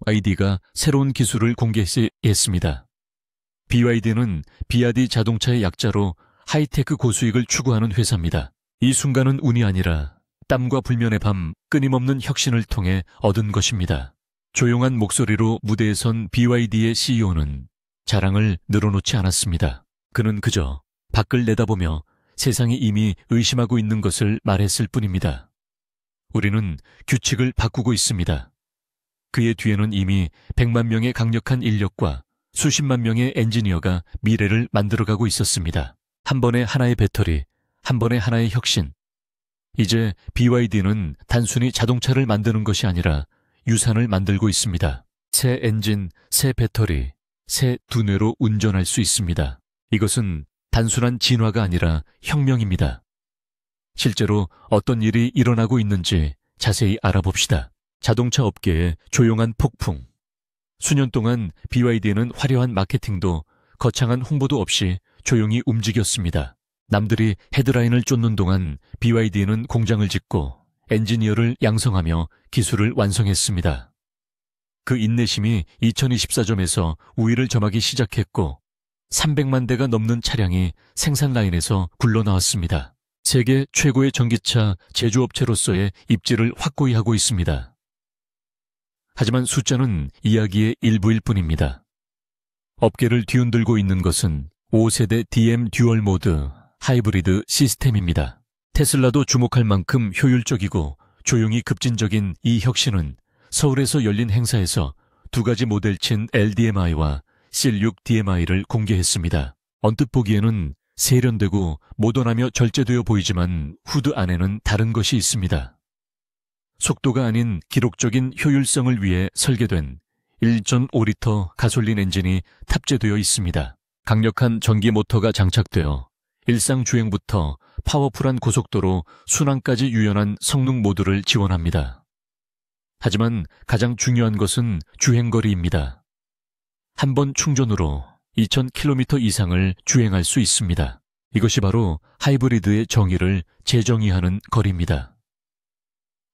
BYD가 새로운 기술을 공개했습니다. BYD는 비아디 자동차의 약자로 하이테크 고수익을 추구하는 회사입니다. 이 순간은 운이 아니라 땀과 불면의 밤 끊임없는 혁신을 통해 얻은 것입니다. 조용한 목소리로 무대에 선 BYD의 CEO는 자랑을 늘어놓지 않았습니다. 그는 그저 밖을 내다보며 세상이 이미 의심하고 있는 것을 말했을 뿐입니다. 우리는 규칙을 바꾸고 있습니다. 그의 뒤에는 이미 100만 명의 강력한 인력과 수십만 명의 엔지니어가 미래를 만들어가고 있었습니다. 한 번에 하나의 배터리, 한 번에 하나의 혁신. 이제 BYD는 단순히 자동차를 만드는 것이 아니라 유산을 만들고 있습니다. 새 엔진, 새 배터리, 새 두뇌로 운전할 수 있습니다. 이것은 단순한 진화가 아니라 혁명입니다. 실제로 어떤 일이 일어나고 있는지 자세히 알아봅시다. 자동차 업계의 조용한 폭풍. 수년 동안 BYD는 화려한 마케팅도 거창한 홍보도 없이 조용히 움직였습니다. 남들이 헤드라인을 쫓는 동안 BYD는 공장을 짓고 엔지니어를 양성하며 기술을 완성했습니다. 그 인내심이 2024점에서 우위를 점하기 시작했고 300만 대가 넘는 차량이 생산 라인에서 굴러나왔습니다. 세계 최고의 전기차 제조업체로서의 입지를 확고히 하고 있습니다. 하지만 숫자는 이야기의 일부일 뿐입니다. 업계를 뒤흔들고 있는 것은 5세대 DM 듀얼 모드 하이브리드 시스템입니다. 테슬라도 주목할 만큼 효율적이고 조용히 급진적인 이 혁신은 서울에서 열린 행사에서 두 가지 모델친 LDMI와 C6 DMI를 공개했습니다. 언뜻 보기에는 세련되고 모던하며 절제되어 보이지만 후드 안에는 다른 것이 있습니다. 속도가 아닌 기록적인 효율성을 위해 설계된 1.5리터 가솔린 엔진이 탑재되어 있습니다. 강력한 전기 모터가 장착되어 일상 주행부터 파워풀한 고속도로 순환까지 유연한 성능 모드를 지원합니다. 하지만 가장 중요한 것은 주행거리입니다. 한 번 충전으로 2,000km 이상을 주행할 수 있습니다. 이것이 바로 하이브리드의 정의를 재정의하는 거리입니다.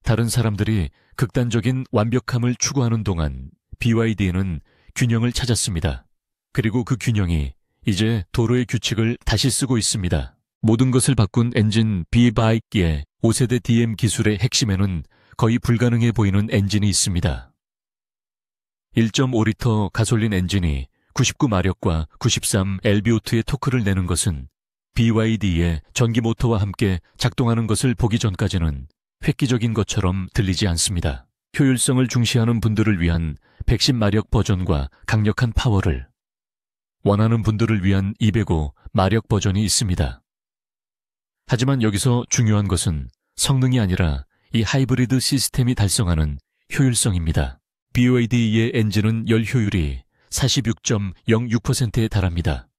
다른 사람들이 극단적인 완벽함을 추구하는 동안 BYD는 균형을 찾았습니다. 그리고 그 균형이 이제 도로의 규칙을 다시 쓰고 있습니다. 모든 것을 바꾼 엔진 BYD의 5세대 DM 기술의 핵심에는 거의 불가능해 보이는 엔진이 있습니다. 1.5리터 가솔린 엔진이 99마력과 93 lb/t의 토크를 내는 것은 BYD의 전기 모터와 함께 작동하는 것을 보기 전까지는 획기적인 것처럼 들리지 않습니다. 효율성을 중시하는 분들을 위한 110마력 버전과 강력한 파워를, 원하는 분들을 위한 205마력 버전이 있습니다. 하지만 여기서 중요한 것은 성능이 아니라 이 하이브리드 시스템이 달성하는 효율성입니다. BYD의 엔진은 열 효율이 46.06%에 달합니다.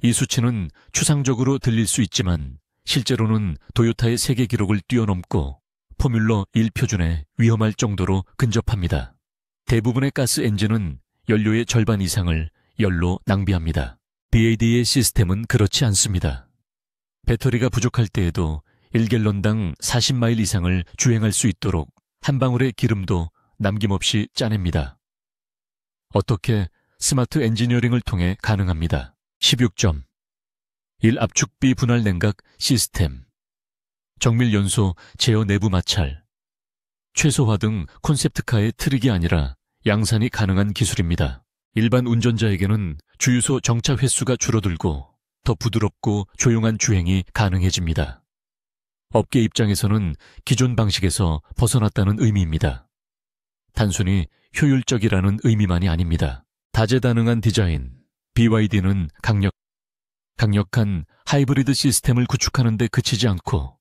이 수치는 추상적으로 들릴 수 있지만 실제로는 도요타의 세계 기록을 뛰어넘고 포뮬러 1 표준에 위험할 정도로 근접합니다. 대부분의 가스 엔진은 연료의 절반 이상을 열로 낭비합니다. BYD의 시스템은 그렇지 않습니다. 배터리가 부족할 때에도 1갤런당 40마일 이상을 주행할 수 있도록 한 방울의 기름도 남김없이 짜냅니다. 어떻게 스마트 엔지니어링을 통해 가능합니다. 16점. 1압축비 분할 냉각 시스템, 정밀 연소 제어 내부 마찰, 최소화 등 콘셉트카의 트릭이 아니라 양산이 가능한 기술입니다. 일반 운전자에게는 주유소 정차 횟수가 줄어들고 더 부드럽고 조용한 주행이 가능해집니다. 업계 입장에서는 기존 방식에서 벗어났다는 의미입니다. 단순히 효율적이라는 의미만이 아닙니다. 다재다능한 디자인, BYD는 강력한 하이브리드 시스템을 구축하는 데 그치지 않고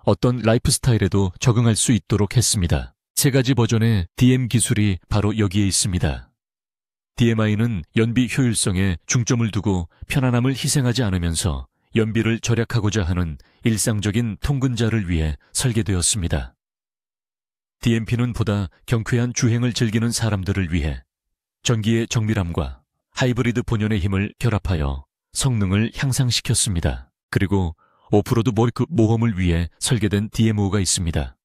어떤 라이프 스타일에도 적응할 수 있도록 했습니다. 세 가지 버전의 DM 기술이 바로 여기에 있습니다. DMI는 연비 효율성에 중점을 두고 편안함을 희생하지 않으면서 연비를 절약하고자 하는 일상적인 통근자를 위해 설계되었습니다. DMP는 보다 경쾌한 주행을 즐기는 사람들을 위해 전기의 정밀함과 하이브리드 본연의 힘을 결합하여 성능을 향상시켰습니다. 그리고 오프로드 모험을 위해 설계된 DMO가 있습니다.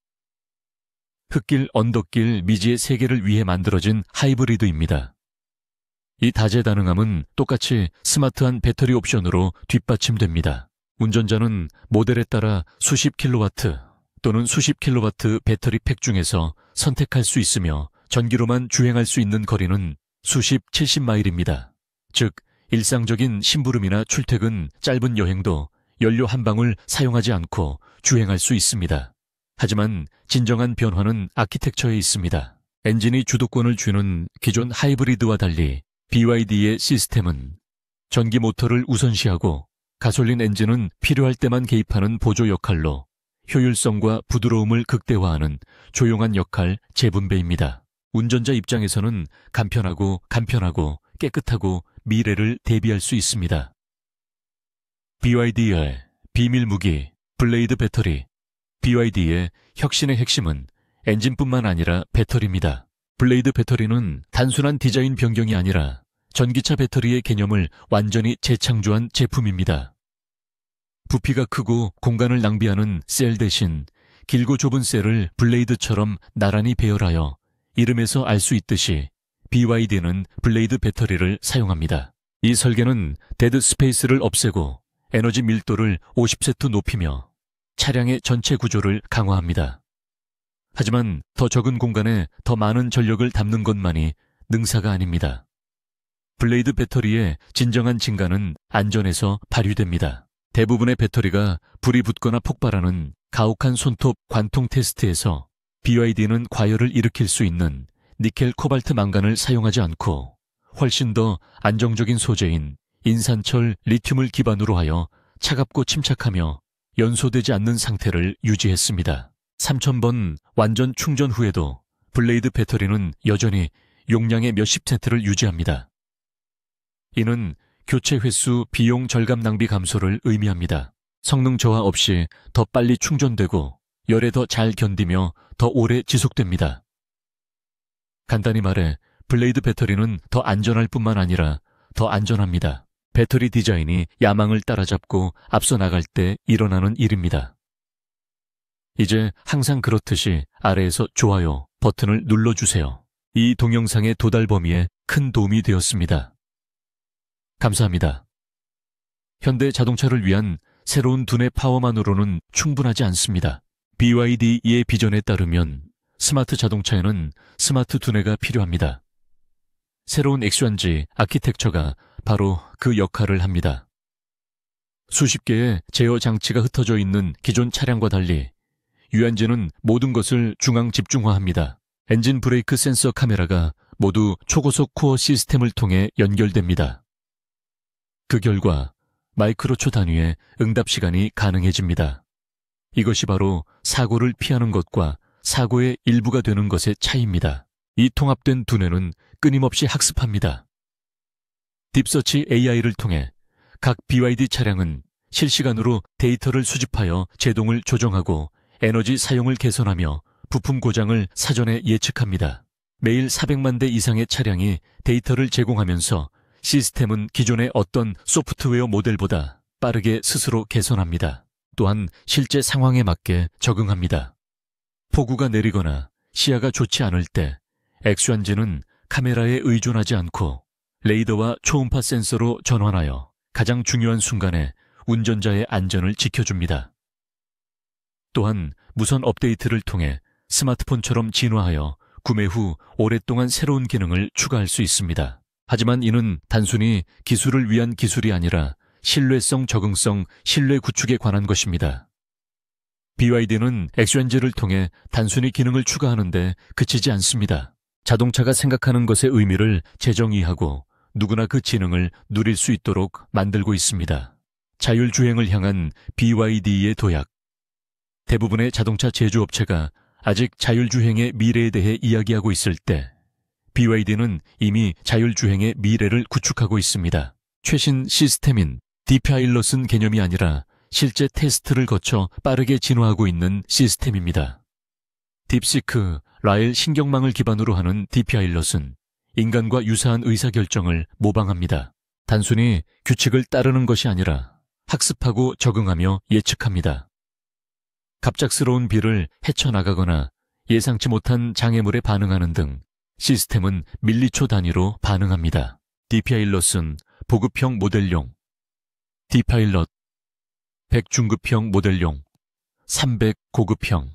흙길, 언덕길, 미지의 세계를 위해 만들어진 하이브리드입니다. 이 다재다능함은 똑같이 스마트한 배터리 옵션으로 뒷받침됩니다. 운전자는 모델에 따라 수십 킬로와트 또는 수십 킬로와트 배터리 팩 중에서 선택할 수 있으며 전기로만 주행할 수 있는 거리는 수십 70마일입니다. 즉, 일상적인 심부름이나 출퇴근, 짧은 여행도 연료 한 방울 사용하지 않고 주행할 수 있습니다. 하지만 진정한 변화는 아키텍처에 있습니다. 엔진이 주도권을 쥐는 기존 하이브리드와 달리 BYD의 시스템은 전기 모터를 우선시하고 가솔린 엔진은 필요할 때만 개입하는 보조 역할로 효율성과 부드러움을 극대화하는 조용한 역할 재분배입니다. 운전자 입장에서는 간편하고 깨끗하고 미래를 대비할 수 있습니다. BYD의 비밀 무기, 블레이드 배터리. BYD의 혁신의 핵심은 엔진뿐만 아니라 배터리입니다. 블레이드 배터리는 단순한 디자인 변경이 아니라 전기차 배터리의 개념을 완전히 재창조한 제품입니다. 부피가 크고 공간을 낭비하는 셀 대신 길고 좁은 셀을 블레이드처럼 나란히 배열하여 이름에서 알 수 있듯이 BYD는 블레이드 배터리를 사용합니다. 이 설계는 데드 스페이스를 없애고 에너지 밀도를 50세트 높이며 차량의 전체 구조를 강화합니다. 하지만 더 적은 공간에 더 많은 전력을 담는 것만이 능사가 아닙니다. 블레이드 배터리의 진정한 진가는 안전에서 발휘됩니다. 대부분의 배터리가 불이 붙거나 폭발하는 가혹한 손톱 관통 테스트에서 BYD는 과열을 일으킬 수 있는 니켈 코발트 망간을 사용하지 않고 훨씬 더 안정적인 소재인 인산철 리튬을 기반으로 하여 차갑고 침착하며 연소되지 않는 상태를 유지했습니다. 3000번 완전 충전 후에도 블레이드 배터리는 여전히 용량의 몇십 세트를 유지합니다. 이는 교체 횟수 비용 절감 낭비 감소를 의미합니다. 성능 저하 없이 더 빨리 충전되고 열에 더 잘 견디며 더 오래 지속됩니다. 간단히 말해 블레이드 배터리는 더 안전할 뿐만 아니라 더 안전합니다. 배터리 디자인이 야망을 따라잡고 앞서 나갈 때 일어나는 일입니다. 이제 항상 그렇듯이 아래에서 좋아요 버튼을 눌러주세요. 이 동영상의 도달 범위에 큰 도움이 되었습니다. 감사합니다. 현대 자동차를 위한 새로운 두뇌 파워만으로는 충분하지 않습니다. BYD의 비전에 따르면 스마트 자동차에는 스마트 두뇌가 필요합니다. 새로운 X1G 아키텍처가 바로 그 역할을 합니다. 수십 개의 제어 장치가 흩어져 있는 기존 차량과 달리 유한제는 모든 것을 중앙 집중화합니다. 엔진 브레이크 센서 카메라가 모두 초고속 코어 시스템을 통해 연결됩니다. 그 결과 마이크로초 단위의 응답 시간이 가능해집니다. 이것이 바로 사고를 피하는 것과 사고의 일부가 되는 것의 차이입니다. 이 통합된 두뇌는 끊임없이 학습합니다. 딥서치 AI를 통해 각 BYD 차량은 실시간으로 데이터를 수집하여 제동을 조정하고 에너지 사용을 개선하며 부품 고장을 사전에 예측합니다. 매일 400만 대 이상의 차량이 데이터를 제공하면서 시스템은 기존의 어떤 소프트웨어 모델보다 빠르게 스스로 개선합니다. 또한 실제 상황에 맞게 적응합니다. 폭우가 내리거나 시야가 좋지 않을 때 X1G는 카메라에 의존하지 않고 레이더와 초음파 센서로 전환하여 가장 중요한 순간에 운전자의 안전을 지켜줍니다. 또한 무선 업데이트를 통해 스마트폰처럼 진화하여 구매 후 오랫동안 새로운 기능을 추가할 수 있습니다. 하지만 이는 단순히 기술을 위한 기술이 아니라 신뢰성, 적응성, 신뢰 구축에 관한 것입니다. BYD는 X1G를 통해 단순히 기능을 추가하는데 그치지 않습니다. 자동차가 생각하는 것의 의미를 재정의하고 누구나 그 지능을 누릴 수 있도록 만들고 있습니다. 자율주행을 향한 BYD의 도약. 대부분의 자동차 제조업체가 아직 자율주행의 미래에 대해 이야기하고 있을 때 BYD는 이미 자율주행의 미래를 구축하고 있습니다. 최신 시스템인 디파일럿은 개념이 아니라 실제 테스트를 거쳐 빠르게 진화하고 있는 시스템입니다. 딥시크, 라엘 신경망을 기반으로 하는 디파일럿은 인간과 유사한 의사결정을 모방합니다. 단순히 규칙을 따르는 것이 아니라 학습하고 적응하며 예측합니다. 갑작스러운 비를 헤쳐나가거나 예상치 못한 장애물에 반응하는 등 시스템은 밀리초 단위로 반응합니다. D파일럿은 보급형 모델용, D파일럿 100 중급형 모델용, 300 고급형,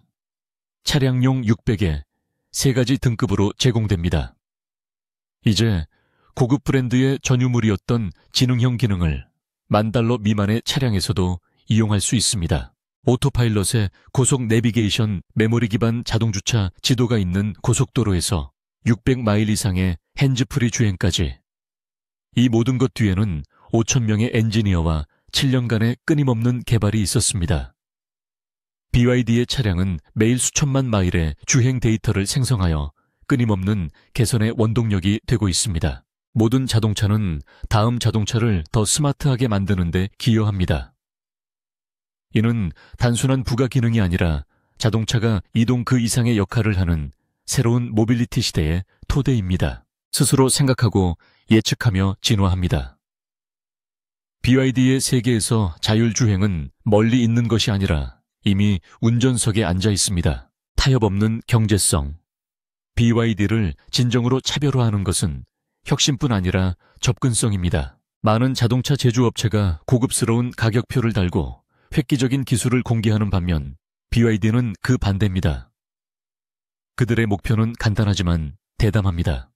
차량용 600에 3가지 등급으로 제공됩니다. 이제 고급 브랜드의 전유물이었던 지능형 기능을 $10,000 미만의 차량에서도 이용할 수 있습니다. 오토파일럿에 고속 내비게이션 메모리 기반 자동주차 지도가 있는 고속도로에서 600마일 이상의 핸즈프리 주행까지. 이 모든 것 뒤에는 5,000명의 엔지니어와 7년간의 끊임없는 개발이 있었습니다. BYD의 차량은 매일 수천만 마일의 주행 데이터를 생성하여 끊임없는 개선의 원동력이 되고 있습니다. 모든 자동차는 다음 자동차를 더 스마트하게 만드는 데 기여합니다. 이는 단순한 부가 기능이 아니라 자동차가 이동 그 이상의 역할을 하는 새로운 모빌리티 시대의 토대입니다. 스스로 생각하고 예측하며 진화합니다. BYD의 세계에서 자율주행은 멀리 있는 것이 아니라 이미 운전석에 앉아 있습니다. 타협 없는 경제성. BYD를 진정으로 차별화하는 것은 혁신뿐 아니라 접근성입니다. 많은 자동차 제조업체가 고급스러운 가격표를 달고 획기적인 기술을 공개하는 반면 BYD는 그 반대입니다. 그들의 목표는 간단하지만 대담합니다.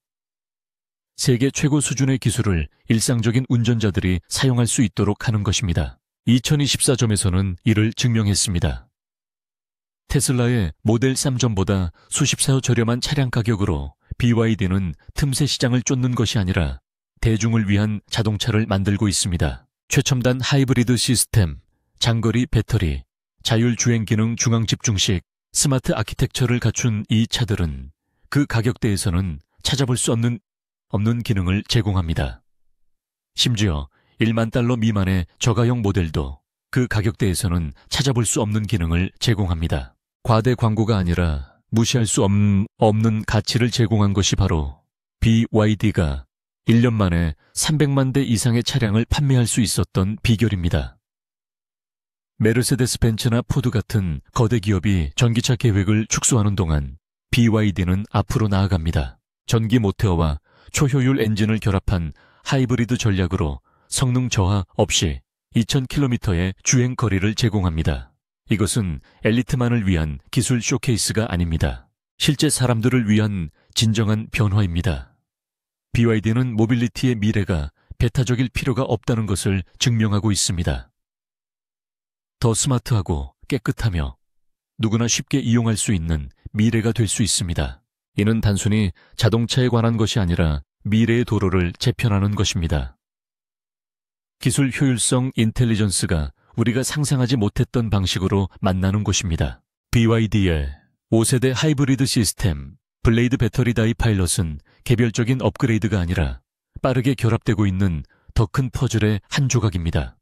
세계 최고 수준의 기술을 일상적인 운전자들이 사용할 수 있도록 하는 것입니다. 2024점에서는 이를 증명했습니다. 테슬라의 모델 3전보다 수십사요 저렴한 차량 가격으로 BYD는 틈새 시장을 쫓는 것이 아니라 대중을 위한 자동차를 만들고 있습니다. 최첨단 하이브리드 시스템, 장거리 배터리, 자율주행 기능 중앙 집중식, 스마트 아키텍처를 갖춘 이 차들은 그 가격대에서는 찾아볼 수 없는 기능을 제공합니다. 심지어 $10,000 미만의 저가형 모델도 그 가격대에서는 찾아볼 수 없는 기능을 제공합니다. 과대 광고가 아니라 무시할 수 없는 가치를 제공한 것이 바로 BYD가 1년 만에 300만 대 이상의 차량을 판매할 수 있었던 비결입니다. 메르세데스 벤츠나 포드 같은 거대 기업이 전기차 계획을 축소하는 동안 BYD는 앞으로 나아갑니다. 전기 모터와 초효율 엔진을 결합한 하이브리드 전략으로 성능 저하 없이 2,000km의 주행 거리를 제공합니다. 이것은 엘리트만을 위한 기술 쇼케이스가 아닙니다. 실제 사람들을 위한 진정한 변화입니다. BYD는 모빌리티의 미래가 배타적일 필요가 없다는 것을 증명하고 있습니다. 더 스마트하고 깨끗하며 누구나 쉽게 이용할 수 있는 미래가 될 수 있습니다. 이는 단순히 자동차에 관한 것이 아니라 미래의 도로를 재편하는 것입니다. 기술 효율성 인텔리전스가 우리가 상상하지 못했던 방식으로 만나는 곳입니다. BYD의 5세대 하이브리드 시스템, 블레이드 배터리 다이 파일럿은 개별적인 업그레이드가 아니라 빠르게 결합되고 있는 더 큰 퍼즐의 한 조각입니다.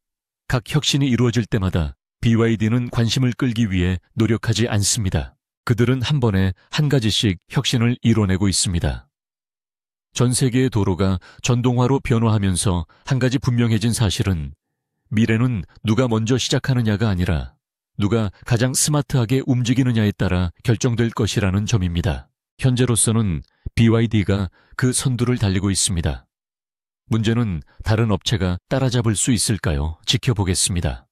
각 혁신이 이루어질 때마다 BYD는 관심을 끌기 위해 노력하지 않습니다. 그들은 한 번에 한 가지씩 혁신을 이뤄내고 있습니다. 전 세계의 도로가 전동화로 변화하면서 한 가지 분명해진 사실은 미래는 누가 먼저 시작하느냐가 아니라 누가 가장 스마트하게 움직이느냐에 따라 결정될 것이라는 점입니다. 현재로서는 BYD가 그 선두를 달리고 있습니다. 문제는 다른 업체가 따라잡을 수 있을까요? 지켜보겠습니다.